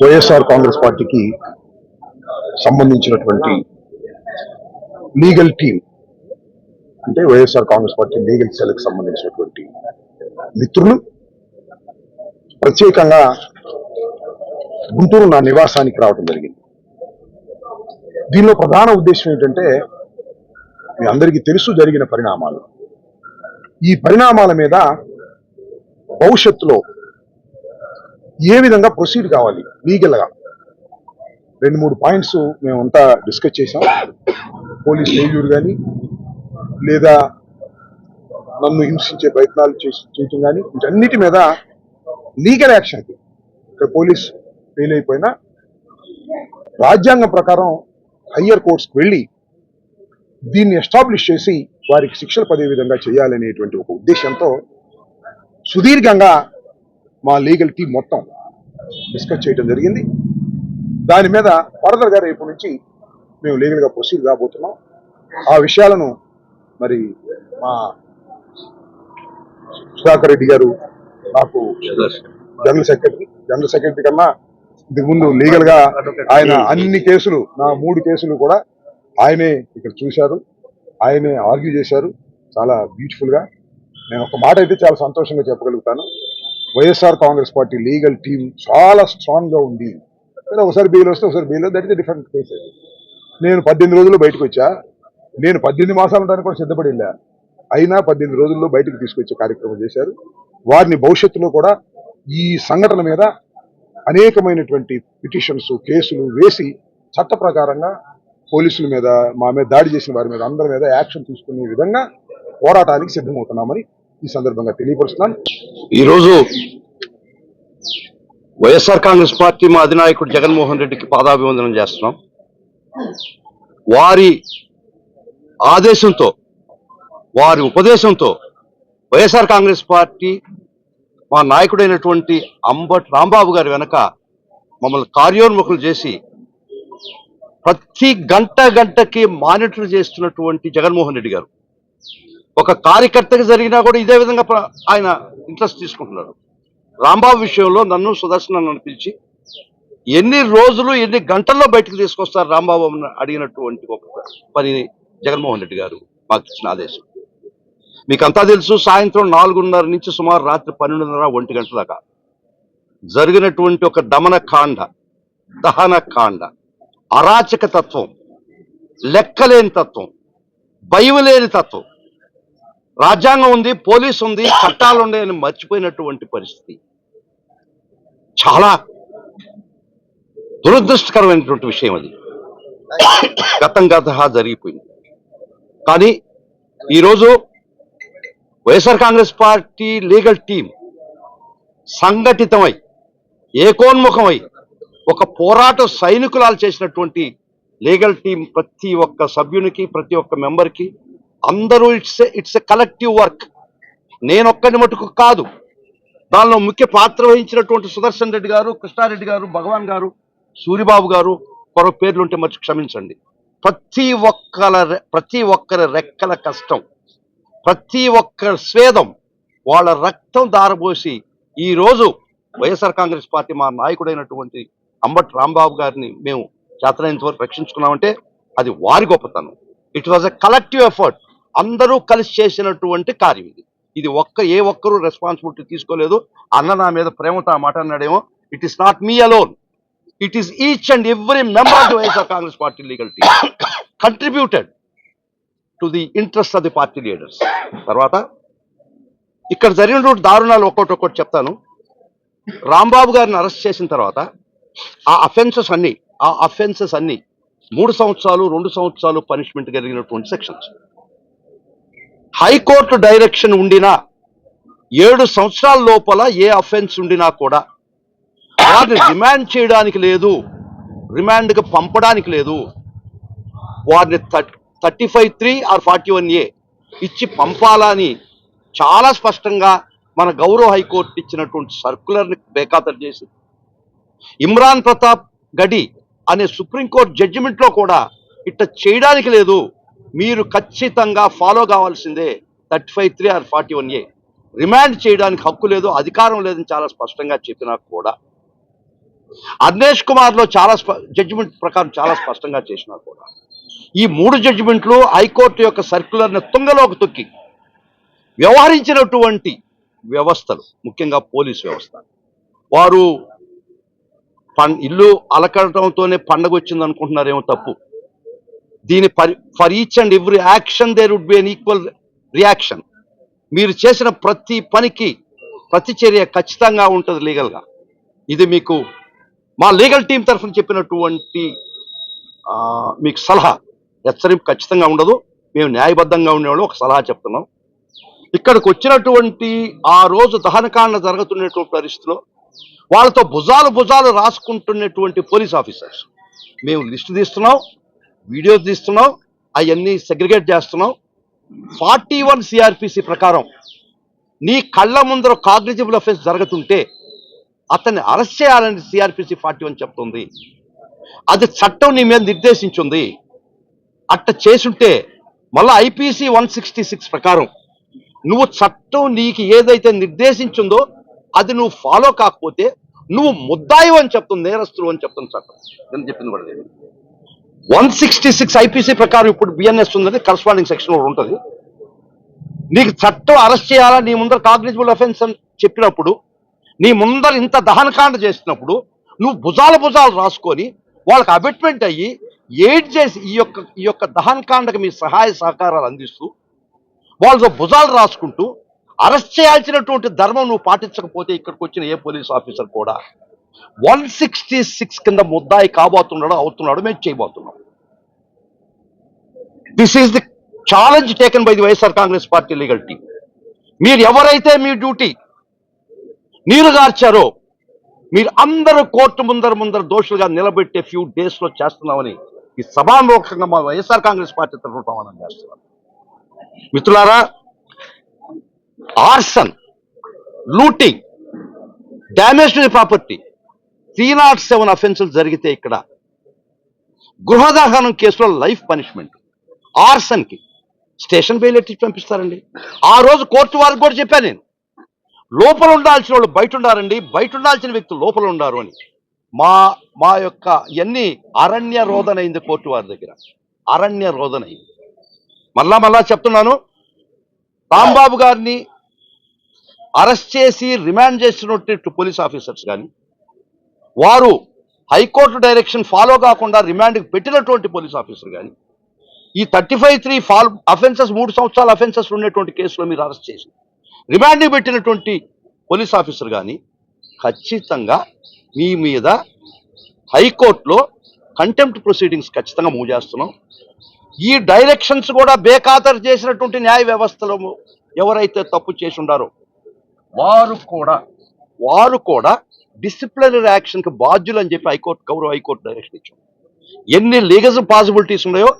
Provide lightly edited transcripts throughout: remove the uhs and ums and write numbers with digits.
వైఎస్ఆర్ కాంగ్రెస్ పార్టీకి సంబంధించినటువంటి legal team అంటే వైఎస్ఆర్ కాంగ్రెస్ పార్టీ లీగల్ సెల్కి సంబంధించినటువంటి మిత్రులు ప్రత్యేకంగా గుంటూరు నా నివాసానికి రావడం జరిగింది. దీనిలో ప్రధాన ఉద్దేశం ఏంటంటే మీ అందరికీ తెలుసు జరిగిన పరిణామాలు. ఈ పరిణామాల మీద భవిష్యత్తులో ఏ విధంగా ప్రొసీడ్ కావాలి లీగల్గా 2-3 పాయింట్స్ మేమంతా డిస్కస్ చేశాం. పోలీస్ ఫెయిల్యూర్ కానీ లేదా నన్ను హింసించే ప్రయత్నాలు చేయటం కానీ వీటన్నిటి మీద లీగల్ యాక్షన్. ఇక్కడ పోలీస్ ఫెయిల్ అయిపోయినా రాజ్యాంగం ప్రకారం హయ్యర్ కోర్ట్స్కి వెళ్ళి దీన్ని ఎస్టాబ్లిష్ చేసి వారికి శిక్షలు పడే విధంగా చేయాలనేటువంటి ఒక ఉద్దేశంతో సుదీర్ఘంగా మా లీగల్ టీం మొత్తం డిస్కస్ చేయడం జరిగింది. దాని మీద ఫర్దర్గా రేపు నుంచి మేము లీగల్గా ప్రొసీడ్ కాబోతున్నాం. ఆ విషయాలను మరి మా సుధాకర్ రెడ్డి గారు నాకు జనరల్ సెక్రటరీ కన్నా ఇంతకుముందు లీగల్గా ఆయన అన్ని కేసులు నా 3 కేసులు కూడా ఆయనే ఇక్కడ చూశారు, ఆయనే ఆర్గ్యూ చేశారు చాలా బ్యూటిఫుల్గా. నేను ఒక మాట అయితే చాలా సంతోషంగా చెప్పగలుగుతాను, YSR Congress party legal team చాలా స్ట్రాంగ్గా ఉంది. ఒకసారి బెయిల్ వస్తే ఒకసారి bail, that is different case. నేను 18 రోజుల్లో బయటకు వచ్చా. నేను 18 మాసాలు ఉండడానికి కూడా సిద్ధపడి వెళ్ళా. అయినా 18 రోజుల్లో బయటకు తీసుకొచ్చే కార్యక్రమం చేశారు. వారిని భవిష్యత్తులో కూడా ఈ సంఘటన మీద అనేకమైనటువంటి పిటిషన్స్ కేసులు వేసి చట్ట ప్రకారంగా పోలీసుల మీద మా మీద దాడి చేసిన వారి మీద అందరి మీద యాక్షన్ తీసుకునే విధంగా పోరాటానికి సిద్ధమవుతున్నామని ఈ సందర్భంగా తెలియపరుస్తున్నాను. ఈరోజు వైఎస్ఆర్ కాంగ్రెస్ పార్టీ మా అధినాయకుడు జగన్మోహన్ రెడ్డికి పాదాభివందనం చేస్తున్నాం. వారి ఆదేశంతో వారి ఉపదేశంతో వైఎస్ఆర్ కాంగ్రెస్ పార్టీ మా నాయకుడైనటువంటి అంబటి రాంబాబు గారి వెనక మమ్మల్ని కార్యోన్ముఖులు చేసి ప్రతి గంటకి మానిటర్ చేస్తున్నటువంటి జగన్మోహన్ రెడ్డి గారు ఒక కార్యకర్తకి జరిగినా కూడా ఇదే విధంగా ఆయన ఇంట్రెస్ట్ తీసుకుంటున్నారు. రాంబాబు విషయంలో నన్ను సుదర్శన్ పిలిచి ఎన్ని రోజులు ఎన్ని గంటల్లో బయటకు తీసుకొస్తారు రాంబాబు అడిగినటువంటి ఒక పనిని జగన్మోహన్ రెడ్డి గారు మాకు ఇచ్చిన ఆదేశం. మీకంతా తెలుసు, సాయంత్రం 4:30 నుంచి సుమారు రాత్రి 12:30, 1 గంటల దాకా జరిగినటువంటి ఒక దమనకాండ, దహనకాండ, అరాచక తత్వం, లెక్కలేని తత్వం, భయం లేని తత్వం. రాజ్యాంగం ఉంది, పోలీసు ఉంది, చట్టాలు ఉన్నాయని మర్చిపోయినటువంటి పరిస్థితి చాలా దురదృష్టకరమైనటువంటి విషయం. అది గతం జరిగిపోయింది. కానీ ఈరోజు YSR Congress party legal team సంఘటితమై ఏకోన్ముఖమై ఒక పోరాట సైనికులాలు చేసినటువంటి లీగల్ టీం ప్రతి ఒక్క సభ్యునికి ప్రతి ఒక్క మెంబర్కి అందరూ ఇట్స్ ఎ కలెక్టివ్ వర్క్. నేనొక్కడి మటుకు కాదు, దానిలో ముఖ్య పాత్ర వహించినటువంటి సుదర్శన్ రెడ్డి గారు, కృష్ణారెడ్డి గారు, భగవాన్ గారు, సూరిబాబు గారు, మరో పేర్లుంటే మర్చి క్షమించండి. ప్రతి ఒక్కరి రెక్కల కష్టం, ప్రతి ఒక్కరి స్వేదం, వాళ్ళ రక్తం దారబోసి ఈరోజు వైఎస్ఆర్ కాంగ్రెస్ పార్టీ మా నాయకుడైనటువంటి అంబటి రాంబాబు గారిని మేము చేతనైనంత వరకు రక్షించుకున్నామంటే అది వారి గొప్పతనం. It was a collective effort. అందరూ కలిసి చేసినటువంటి కార్యం ఇది. ఇది ఏ ఒక్కరూ రెస్పాన్సిబిలిటీ తీసుకోలేదు. అన్న నా మీద ప్రేమతో ఆ మాట అన్నాడేమో. It is not me alone, it is each and every member of the YSR Congress party legal team contributed to the interest of the party leaders. తర్వాత ఇక్కడ జరిగినటువంటి దారుణాలు ఒక్కొక్కటి చెప్తాను. రాంబాబు గారిని అరెస్ట్ చేసిన తర్వాత ఆ అఫెన్సెస్ అన్ని 3 సంవత్సరాలు 2 సంవత్సరాలు పనిష్మెంట్ కలిగినటువంటి సెక్షన్స్. హైకోర్టు డైరెక్షన్ ఉండినా 7 సంవత్సరాల లోపల ఏ అఫెన్స్ ఉండినా కూడా వారిని రిమాండ్ చేయడానికి లేదు, రిమాండ్కి పంపడానికి లేదు. వారిని 35(3) or 41A ఇచ్చి పంపాలని చాలా స్పష్టంగా మన గౌరవ హైకోర్టు ఇచ్చినటువంటి సర్కులర్ని బేఖాతరు చేసి ఇమ్రాన్ ప్రతాప్ గడి అనే సుప్రీంకోర్టు జడ్జిమెంట్లో కూడా ఇట్లా చేయడానికి లేదు, మీరు ఖచ్చితంగా ఫాలో కావాల్సిందే 35(3) ఆర్ 41A, రిమాండ్ చేయడానికి హక్కు లేదు, అధికారం లేదని చాలా స్పష్టంగా చెప్పినా కూడా, అర్నేష్ కుమార్లో చాలా జడ్జిమెంట్ ప్రకారం చాలా స్పష్టంగా చేసినా కూడా, ఈ 3 జడ్జిమెంట్లు హైకోర్టు యొక్క సర్క్యులర్ని తుంగలోకి తొక్కి వ్యవహరించినటువంటి వ్యవస్థలు, ముఖ్యంగా పోలీస్ వ్యవస్థ, వారు ఇల్లు అలకడంతోనే పండగ వచ్చింది అనుకుంటున్నారేమో తప్పు. దీని for each and every action there would be an equal reaction. మీరు చేసిన ప్రతి పనికి ప్రతి చర్య ఖచ్చితంగా ఉంటుంది లీగల్గా. ఇది మీకు మా లీగల్ టీం తరఫున చెప్పినటువంటి మీకు సలహా, హెచ్చరింపు ఖచ్చితంగా ఉండదు. మేము న్యాయబద్ధంగా ఉండేవాళ్ళు ఒక సలహా చెప్తున్నాం. ఇక్కడికి వచ్చినటువంటి ఆ రోజు దహనకాండ జరుగుతున్నటువంటి పరిస్థితిలో వాళ్ళతో భుజాలు రాసుకుంటున్నటువంటి పోలీస్ ఆఫీసర్స్ మేము లిస్టు తీస్తున్నాం, వీడియోస్ తీస్తున్నాం, అవన్నీ సెగ్రిగేట్ చేస్తున్నాం. 41 CRPC ప్రకారం నీ కళ్ళ ముందర కాగ్నిజిబుల్ అఫెన్స్ జరుగుతుంటే అతన్ని అరెస్ట్ చేయాలని CRPC 41 చెప్తుంది. అది చట్టం నీ మీద నిర్దేశించింది. అట్ట చేసుంటే మళ్ళీ IPC 166 ప్రకారం నువ్వు చట్టం నీకు ఏదైతే నిర్దేశించిందో అది నువ్వు ఫాలో కాకపోతే నువ్వు ముద్దాయి అని చెప్తుంది, నేరస్తులు అని చెప్తుంది చట్టం. నేను చెప్పింది కూడా 166 IPC ప్రకారం ఇప్పుడు BNS ఉన్నది, కరస్పాండింగ్ సెక్షన్ కూడా ఉంటుంది. నీకు చట్టం అరెస్ట్ చేయాలా, నీ ముందర కాగ్నిజిబుల్ అఫెన్స్ అని చెప్పినప్పుడు, నీ ముందర ఇంత దహనకాండ చేసినప్పుడు నువ్వు భుజాలు రాసుకొని వాళ్ళకి అబెట్మెంట్ అయ్యి ఎయిడ్ చేసి ఈ యొక్క దహనకాండకు మీ సహాయ సహకారాలు అందిస్తూ వాళ్ళతో భుజాలు రాసుకుంటూ అరెస్ట్ చేయాల్సినటువంటి ధర్మం నువ్వు పాటించకపోతే ఇక్కడికి వచ్చిన ఏ పోలీస్ ఆఫీసర్ కూడా 166 కింద ముద్దాయి అవుతున్నాడు, మేము చేయబోతున్నాం. This is the challenge taken by the YSR Congress party legal team. మీరు ఎవరైతే మీ డ్యూటీ నీరుగార్చారో మీరు అందరూ కోర్టు ముందర దోషులుగా నిలబెట్టే ఫ్యూ డేస్లో చేస్తున్నామని ఈ సభాముఖంగా మా వైఎస్ఆర్ కాంగ్రెస్ పార్టీ తరఫున ప్రమాణం చేస్తున్నాం. మిత్రులారా, arson, looting, damage to the property 307 అఫెన్సులు జరిగితే ఇక్కడ గృహదహనం కేసులో లైఫ్ పనిష్మెంట్, ఆర్సన్కి స్టేషన్ బెయిల్ ఎట్టి పంపిస్తారండి. ఆ రోజు కోర్టు వారికి కూడా చెప్పాను నేను, లోపల ఉండాల్సిన వాళ్ళు బయట ఉండారండి, బయట ఉండాల్సిన వ్యక్తులు లోపల ఉండారు అని. మా యొక్క ఎన్ని అరణ్య రోదనైంది కోర్టు వారి దగ్గర, అరణ్య రోదనైంది. మళ్ళా చెప్తున్నాను, రాంబాబు గారిని అరెస్ట్ చేసి రిమాండ్ చేసినట్టు పోలీస్ ఆఫీసర్స్ కానీ, వారు హైకోర్టు డైరెక్షన్ ఫాలో కాకుండా రిమాండ్కి పెట్టినటువంటి పోలీస్ ఆఫీసర్ కానీ, ఈ 35(3) అఫెన్సెస్ 3 సంవత్సరాల అఫెన్సెస్ ఉన్నటువంటి కేసులో మీరు అరెస్ట్ చేసి రిమాండ్కి పెట్టినటువంటి పోలీస్ ఆఫీసర్ కానీ ఖచ్చితంగా మీ మీద హైకోర్టులో కంటెంప్ట్ ప్రొసీడింగ్స్ ఖచ్చితంగా మూవ్ చేస్తున్నాం. ఈ డైరెక్షన్స్ కూడా బేఖాతరు చేసినటువంటి న్యాయ వ్యవస్థలో ఎవరైతే తప్పు చేసి ఉండారో వారు కూడా డిసిప్లినరీ యాక్షన్కి బాధ్యులు అని చెప్పి గౌరవ హైకోర్టు డైరెక్షన్ ఇచ్చాం. ఎన్ని లీగల్ పాసిబిలిటీస్ ఉన్నాయో,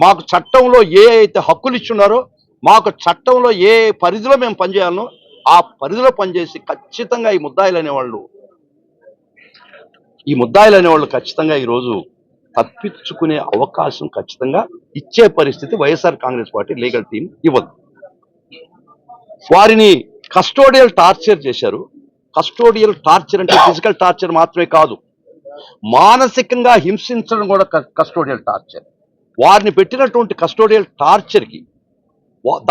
మాకు చట్టంలో ఏ అయితే హక్కులు ఇచ్చున్నారో, మాకు చట్టంలో ఏ పరిధిలో మేము పనిచేయాలనో ఆ పరిధిలో పనిచేసి ఖచ్చితంగా ఈ ముద్దాయిలు అనేవాళ్ళు ఖచ్చితంగా ఈరోజు తప్పించుకునే అవకాశం ఖచ్చితంగా ఇచ్చే పరిస్థితి YSR Congress party legal team ఇవ్వదు. వారిని కస్టోడియల్ టార్చర్ చేశారు. కస్టోడియల్ టార్చర్ అంటే ఫిజికల్ టార్చర్ మాత్రమే కాదు, మానసికంగా హింసించడం కూడా కస్టోడియల్ టార్చర్. వారిని పెట్టినటువంటి కస్టోడియల్ టార్చర్కి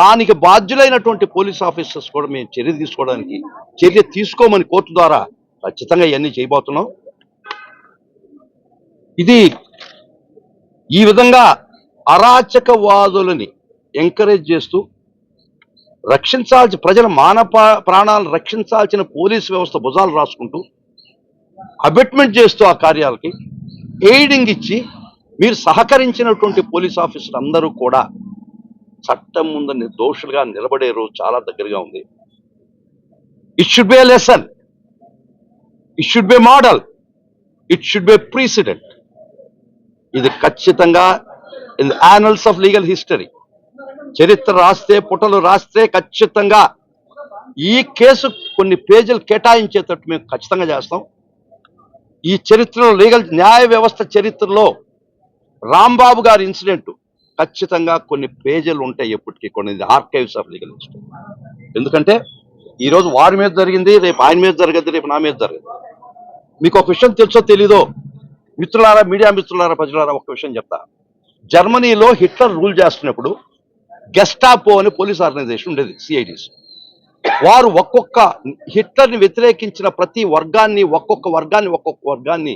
దానికి బాధ్యులైనటువంటి పోలీస్ ఆఫీసర్స్ కూడా మేము చర్య తీసుకోమని కోర్టు ద్వారా ఖచ్చితంగా ఇవన్నీ చేయబోతున్నాం. ఇది ఈ విధంగా అరాచకవాదులని ఎంకరేజ్ చేస్తూ ప్రజల ప్రాణాలను రక్షించాల్సిన పోలీసు వ్యవస్థ భుజాలు రాసుకుంటూ అబెట్మెంట్ చేస్తూ ఆ కార్యాలకి ఎయిడింగ్ ఇచ్చి మీరు సహకరించినటువంటి పోలీస్ ఆఫీసర్ అందరూ కూడా చట్టం ముందు దోషులుగా నిలబడే రోజు చాలా దగ్గరగా ఉంది. It should be a lesson, it should be model, it should be precedent. ఇది ఖచ్చితంగా in the annals of legal history, చరిత్ర పుటలు రాస్తే ఖచ్చితంగా ఈ కేసు కొన్ని పేజీలు కేటాయించేటట్టు మేము ఖచ్చితంగా చేస్తాం. ఈ చరిత్రలో లీగల్ న్యాయ వ్యవస్థ చరిత్రలో రాంబాబు గారి ఇన్సిడెంట్ ఖచ్చితంగా కొన్ని పేజీలు ఉంటాయి, ఎప్పటికీ కొన్ని ఆర్కైవ్స్ ఆఫ్ లీగల్ హిస్టరీ. ఎందుకంటే ఈరోజు వారి మీద జరిగింది, రేపు ఆయన మీద జరగద్ది, రేపు నా మీద జరగదు. మీకు ఒక విషయం తెలుసో తెలీదో మిత్రులారా, మీడియా మిత్రులారా, ప్రజలారా, ఒక విషయం చెప్తా. జర్మనీలో హిట్లర్ రూల్ చేస్తున్నప్పుడు గెస్టాపో అనే పోలీస్ ఆర్గనైజేషన్ ఉండేది, సిఐడిస్. వారు హిట్లర్ని వ్యతిరేకించిన ప్రతి వర్గాన్ని ఒక్కొక్క వర్గాన్ని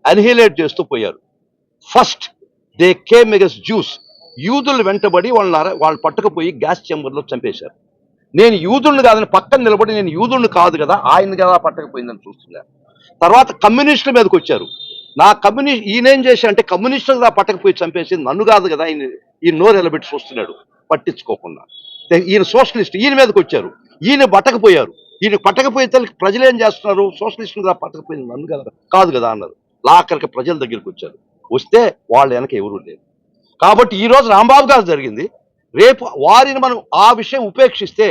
అన్హిలేట్ చేస్తూ పోయారు. First they came against juice. యూదులు వెంటబడి వాళ్ళు పట్టుకుపోయి గ్యాస్ చేంబర్లో చంపేశారు. నేను యూదుల్ని కాదని పక్కన నిలబడి, నేను యూదుల్ని కాదు కదా, ఆయన కదా పట్టకపోయిందని చూస్తున్నారు. తర్వాత కమ్యూనిస్టుల మీదకి వచ్చారు. ఈయనేం చేశా అంటే కమ్యూనిస్టులు కదా పట్టకపోయి చంపేసి, నన్ను కాదు కదా ఈ నోరు ఎలబెట్టి చూస్తున్నాడు పట్టించుకోకుండా. ఈయన సోషలిస్ట్, ఈయన మీదకి వచ్చారు. ఈయన పట్టకపోయారు. ఈయన పట్టకపోయే ప్రజలు ఏం చేస్తున్నారు, సోషలిస్టులు కదా పట్టకపోయింది, నన్ను కదా కాదు కదా అన్నారు. ఆఖరికి ప్రజల దగ్గరికి వచ్చారు. వస్తే వాళ్ళ వెనక ఎవరూ లేరు. కాబట్టి ఈరోజు రాంబాబు గారు జరిగింది, రేపు వారిని మనం ఆ విషయం ఉపేక్షిస్తే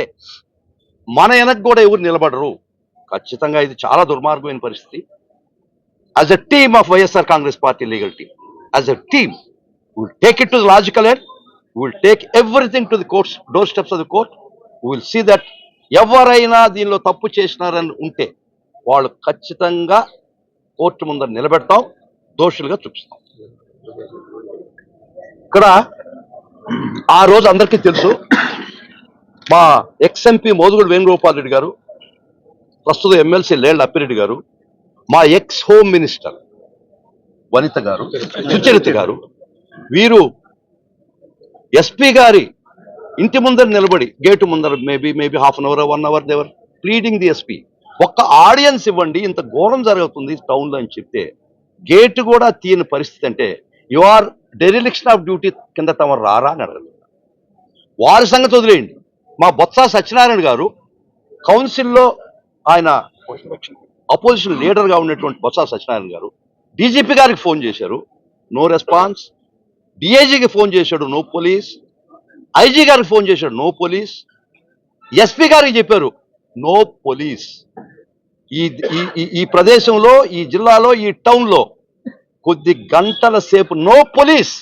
మన వెనక కూడా ఎవరు నిలబడరు. ఖచ్చితంగా ఇది చాలా దుర్మార్గమైన పరిస్థితి. As a team of YSR Congress party legal team, as a team will take it to the logical end, will take everything to the courts, door steps of the court. Will see that ఎవరైనా దీనిలో తప్పు చేసినారని ఉంటే వాళ్ళు ఖచ్చితంగా court ముందర నిలబెడతాం, దోషులుగా చూపిస్తాం. ఇక్కడ ఆ రోజు అందరికీ తెలుసు, మా ఎక్స్-ఎంపీ మోదుగుడు వేణుగోపాల్ రెడ్డి గారు, ప్రస్తుత ఎమ్మెల్సీ లేళ్ల అప్పిరెడ్డి గారు, మా ఎక్స్ హోమ్ మినిస్టర్ వనిత గారు, సుచరిత గారు, వీరు ఎస్పీ గారి ఇంటి ముందర నిలబడి, గేటు ముందర maybe half an hour 1 hour they were pleading the SP, ఒక్క ఆడియన్స్ ఇవ్వండి, ఇంత ఘోరం జరుగుతుంది టౌన్లో అని చెప్తే గేటు కూడా తీయని పరిస్థితి అంటే you are dereliction of duty కింద తమరు రారా అని అడగదు. వారి సంగతి వదిలేయండి. మా బొత్స సత్యనారాయణ గారు కౌన్సిల్లో, ఆయన అపోజిషన్ లీడర్గా ఉన్నటువంటి బొత్స సత్యనారాయణ గారు డీజీపీ గారికి ఫోన్ చేశారు, నో రెస్పాన్స్. డిఐజీకి ఫోన్ చేశాడు, నో పోలీస్. ఐజీ గారికి ఫోన్ చేశాడు, నో పోలీస్. ఎస్పీ గారికి చెప్పారు, నో పోలీస్. ఈ ప్రదేశంలో, ఈ జిల్లాలో, ఈ టౌన్లో కొద్ది గంటల సేపు నో పోలీస్.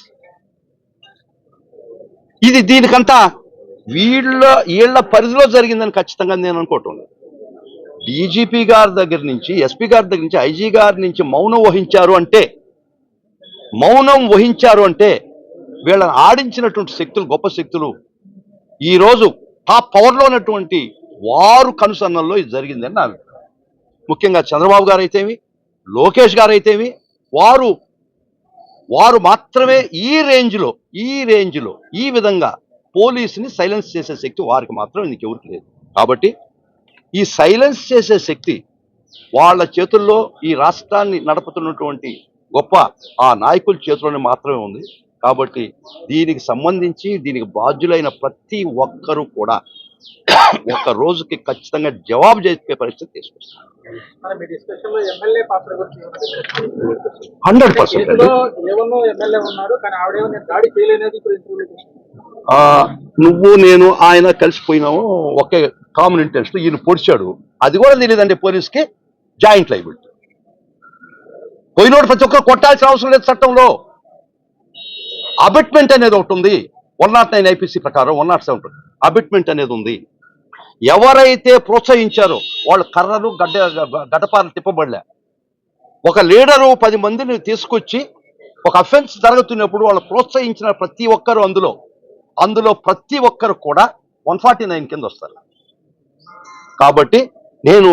ఇది దీనికంతా వీళ్ళ పరిధిలో జరిగిందని ఖచ్చితంగా నేను అనుకోవటం లేదు. డీజీపీ గారి దగ్గర నుంచి, ఎస్పీ గారి దగ్గర నుంచి, ఐజీ గారి నుంచి మౌనం వహించారు అంటే వీళ్ళని ఆడించినటువంటి శక్తులు, గొప్ప శక్తులు ఈరోజు టాప్ పవర్లో ఉన్నటువంటి వారు కనుసన్నల్లో ఇది జరిగిందని నా అభిప్రాయం. ముఖ్యంగా చంద్రబాబు గారు అయితేమి, లోకేష్ గారు అయితేమి, వారు మాత్రమే ఈ రేంజ్లో ఈ విధంగా పోలీసుని సైలెన్స్ చేసే శక్తి వారికి మాత్రం ఇంకెవరికి లేదు. కాబట్టి ఈ సైలెన్స్ చేసే శక్తి వాళ్ళ చేతుల్లో, ఈ రాష్ట్రాన్ని నడుపుతున్నటువంటి గొప్ప ఆ నాయకుల చేతుల్లోనే మాత్రమే ఉంది. కాబట్టి దీనికి సంబంధించి దీనికి బాధ్యులైన ప్రతి ఒక్కరూ కూడా ఒక రోజుకి ఖచ్చితంగా జవాబు చెప్పే పరిస్థితి తీసుకొస్తారు. 100%. నువ్వు నేను ఆయన కలిసిపోయినాము ఒకే కామన్ ఇంటెన్షన్. ఈయన పొడిచాడు, అది కూడా తెలియదండి పోలీస్కి. జాయింట్ లైబిలిటీ పోయినోడు ప్రతి ఒక్కరు కొట్టాల్సిన అవసరం లేదు. చట్టంలో అబిట్మెంట్ అనేది ఒకటి ఉంది. 109 ఐపీసీ ప్రకారం 107 అబిట్మెంట్ అనేది ఉంది. ఎవరైతే ప్రోత్సహించారో వాళ్ళు కర్రలు గడ్డపారలు తిప్పబడలే. ఒక లీడరు 10 మందిని తీసుకొచ్చి ఒక అఫెన్స్ జరుగుతున్నప్పుడు వాళ్ళు ప్రోత్సహించిన ప్రతి ఒక్కరు అందులో ప్రతి ఒక్కరు కూడా 149 కింద వస్తారు. కాబట్టి నేను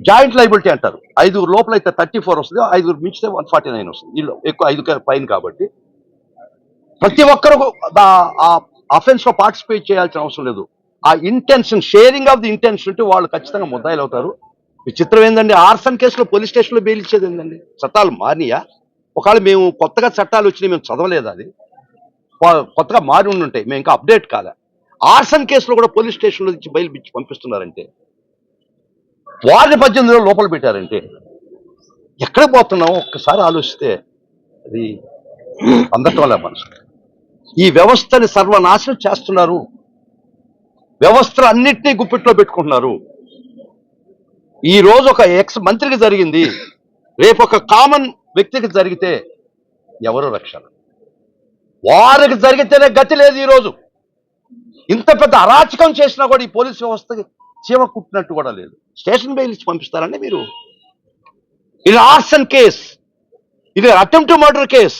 జాయింట్ లైబిలిటీ అంటారు. 5 లోపల అయితే 34 వస్తుంది, 5 మించితే 149 వస్తుంది. వీళ్ళు ఎక్కువ 5 పైన. కాబట్టి ప్రతి ఒక్కరు ఆ అఫెన్స్ లో పార్టిసిపేట్ చేయాల్సిన అవసరం లేదు. ఆ intention, sharing of the intention ఉంటే వాళ్ళు ఖచ్చితంగా ముద్దాయిలు అవుతారు. విచిత్రం ఏంటండి, ఆర్సన్ కేసులో పోలీస్ స్టేషన్లో బెయిల్ ఇచ్చేది ఏంటండి? చట్టాలు మారినాయా? ఒకవేళ మేము కొత్తగా చట్టాలు వచ్చినాయి, మేము చదవలేదు, అది కొత్తగా మారి ఉండుంటాయి, మేము ఇంకా అప్డేట్ కాలే. ఆర్సన్ కేసులో కూడా పోలీస్ స్టేషన్లో ఇచ్చి బెయిల్ ఇచ్చి పంపిస్తున్నారంటే, వారిని 18 రోజులు లోపల పెట్టారంటే ఎక్కడికి పోతున్నామో ఒక్కసారి ఆలోచిస్తే అది అందటం వల్ల మనసు. ఈ వ్యవస్థని సర్వనాశనం చేస్తున్నారు. వ్యవస్థలు అన్నింటినీ గుప్పిట్లో పెట్టుకుంటున్నారు. ఈ రోజు ఒక ఎక్స్ మంత్రికి జరిగింది, రేపు ఒక కామన్ వ్యక్తికి జరిగితే ఎవరు రక్షణ? వారికి జరిగితేనే గతి లేదు. ఈరోజు ఇంత పెద్ద అరాచకం చేసినా కూడా ఈ పోలీస్ వ్యవస్థకి చీమ కుట్టినట్టు కూడా లేదు. స్టేషన్ బెయిల్ ఇచ్చి పంపిస్తారండి మీరు? ఇది ఆర్సన్ కేస్, ఇది attempt to murder case,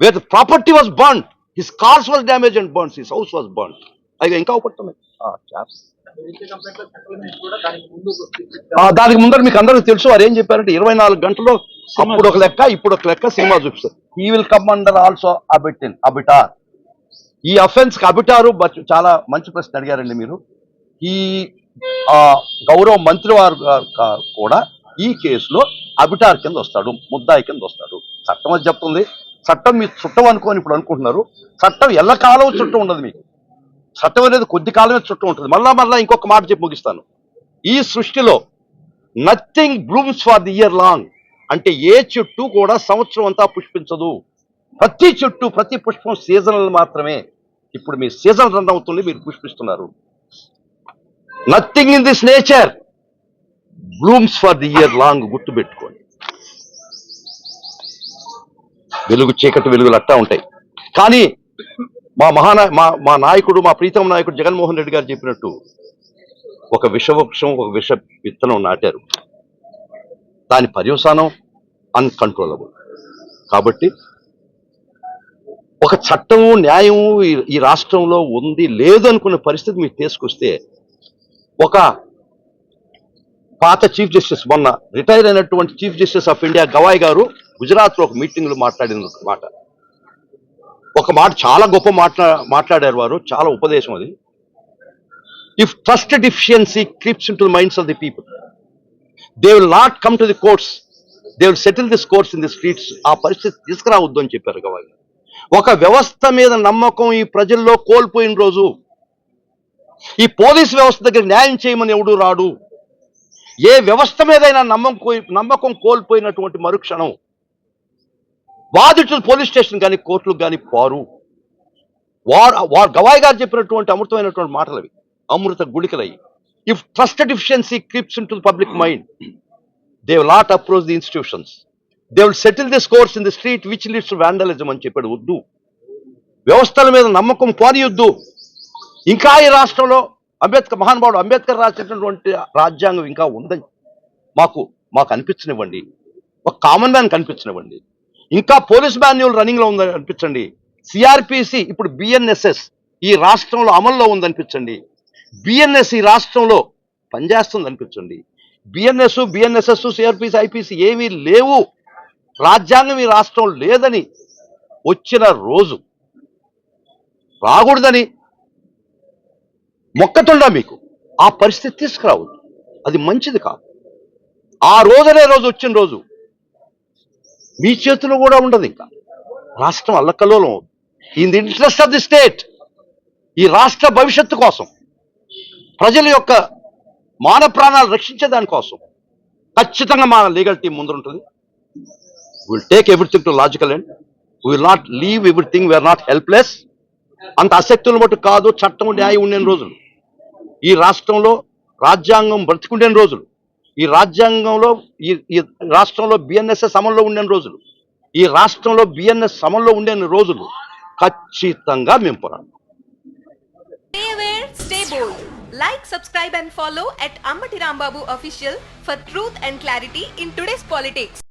wear the property was burned, his cars was damage and burns, his house was burned. అవి ఇంకా ఒకటి దానికి ముందర మీకు అందరికీ తెలుసు వారు ఏం చెప్పారంటే 24 గంటల్లో అప్పుడు ఒక లెక్క ఇప్పుడు ఒక లెక్క సినిమా చూపిస్తారు. He will come under also arbiter. ఈ అఫెన్స్ కి అబిటారు చాలా మంచి ప్రశ్న అడిగారండి మీరు. ఈ గౌరవ మంత్రి వారు కూడా ఈ కేసులో అబిటార్ కింద వస్తాడు, ముద్దాయి కింద వస్తాడు. చట్టం అది చెప్తుంది. చట్టం మీ చుట్టం అనుకోని ఇప్పుడు అనుకుంటున్నారు. చట్టం ఎల్లకాలం చుట్టం ఉండదు. మీకు చట్టం అనేది కొద్ది కాలమే చుట్టం ఉంటుంది. మళ్ళా ఇంకొక మాట చెప్పి ముగిస్తాను. ఈ సృష్టిలో nothing blooms for the year long, అంటే ఏ చెట్టు కూడా సంవత్సరం అంతా పుష్పించదు. ప్రతి చెట్టు ప్రతి పుష్పం సీజనల్ మాత్రమే. ఇప్పుడు మీ సీజన్ రన్ అవుతుంది, మీరు పుష్పిస్తున్నారు. Nothing in this nature blooms for the year long, గుర్తుపెట్టుకోండి. వెలుగు చీకటి వెలుగులు అట్టా ఉంటాయి. కానీ మా నాయకుడు, మా ప్రీతం నాయకుడు జగన్మోహన్ రెడ్డి గారు చెప్పినట్టు ఒక విషవృక్షం, ఒక విష విత్తనం నాటారు. దాని పర్యవసానం అన్కంట్రోలబుల్. కాబట్టి ఒక చట్టము న్యాయము ఈ రాష్ట్రంలో ఉంది లేదు అనుకునే పరిస్థితి మీకు తీసుకొస్తే, ఒక పాత చీఫ్ జస్టిస్, మొన్న రిటైర్ అయినటువంటి chief justice of India Gavai గారు గుజరాత్ లో ఒక మీటింగ్ లో మాట్లాడిన ఒక మాట చాలా గొప్ప మాట్లాడారు వారు. చాలా ఉపదేశం అది. If trust deficiency creeps in to the minds of the people, they will not come to the courts, they will settle this courts in the streets. ఆ పరిస్థితి తీసుకురావద్దు అని చెప్పారు గవాయ్. ఒక వ్యవస్థ మీద నమ్మకం ఈ ప్రజల్లో కోల్పోయిన రోజు, ఈ పోలీస్ వ్యవస్థ దగ్గర న్యాయం చేయమని ఎవడు రాడు. ఏ వ్యవస్థ మీదైనా నమ్మకం కోల్పోయినటువంటి మరుక్షణం బాధితులు పోలీస్ స్టేషన్ కానీ కోర్టులకు కానీ పోరు. వారు గవాయ్ గారు చెప్పినటువంటి అమృతమైనటువంటి మాటలు అవి, అమృత గుళికలయ్యి. If trust deficiency creeps in to the public mind, they will not approach the institutions, they will settle this course in the street which leads to vandalism అని చెప్పాడు. వద్దు, వ్యవస్థల మీద నమ్మకం పోనీయొద్దు. ఇంకా ఈ రాష్ట్రంలో మహానుభావుడు అంబేద్కర్ రాసినటువంటి రాజ్యాంగం ఇంకా ఉందని మాకు అనిపించనివ్వండి. ఒక కామన్ మ్యాన్ కనిపించనివ్వండి. ఇంకా పోలీస్ మాన్యువల్ రన్నింగ్ లో ఉందని అనిపించండి. సిఆర్పిసి ఇప్పుడు బిఎన్ఎస్ఎస్ ఈ రాష్ట్రంలో అమల్లో ఉందనిపించండి. బిఎన్ఎస్ ఈ రాష్ట్రంలో పనిచేస్తుంది అనిపించండి. బిఎన్ఎస్ఎస్ సిఆర్పిసి ఐపీసీ ఏమీ లేవు, రాజ్యాంగం ఈ రాష్ట్రం లేదని వచ్చిన రోజు, రాకూడదని మొక్కతుండా మీకు ఆ పరిస్థితి తీసుకురావద్దు. అది మంచిది కాదు. ఆ రోజునే రోజు వచ్చిన రోజు మీ చేతిలో కూడా ఉండదు. ఇంకా రాష్ట్రం అల్లకల్లోలం అవుతుంది. In the interest of the state, ఈ రాష్ట్ర భవిష్యత్తు కోసం, ప్రజల యొక్క మాన ప్రాణాలు రక్షించే దానికోసం ఖచ్చితంగా మా లీగల్ టీం ముందుంటుంది. Will take everything to logical end. We will not leave everything. We're not helpless. అంత ఆసక్తులు మటు కాదు. చట్టం న్యాయం ఉండే రోజులు, ఈ రాష్ట్రంలో రాజ్యాంగం బ్రతికుండే రోజులు, ఈ రాజ్యాంగంలో ఈ రాష్ట్రంలో బిఎన్ఎస్ఎస్ అమల్లో ఉండే రోజులు, ఈ రాష్ట్రంలో బిఎన్ఎస్ అమల్లో ఉండే రోజులు ఖచ్చితంగా మేము పోరాడతాం. Stay aware, stay bold. Like, subscribe and follow at Ambati Rambabu Official for truth and clarity in today's politics.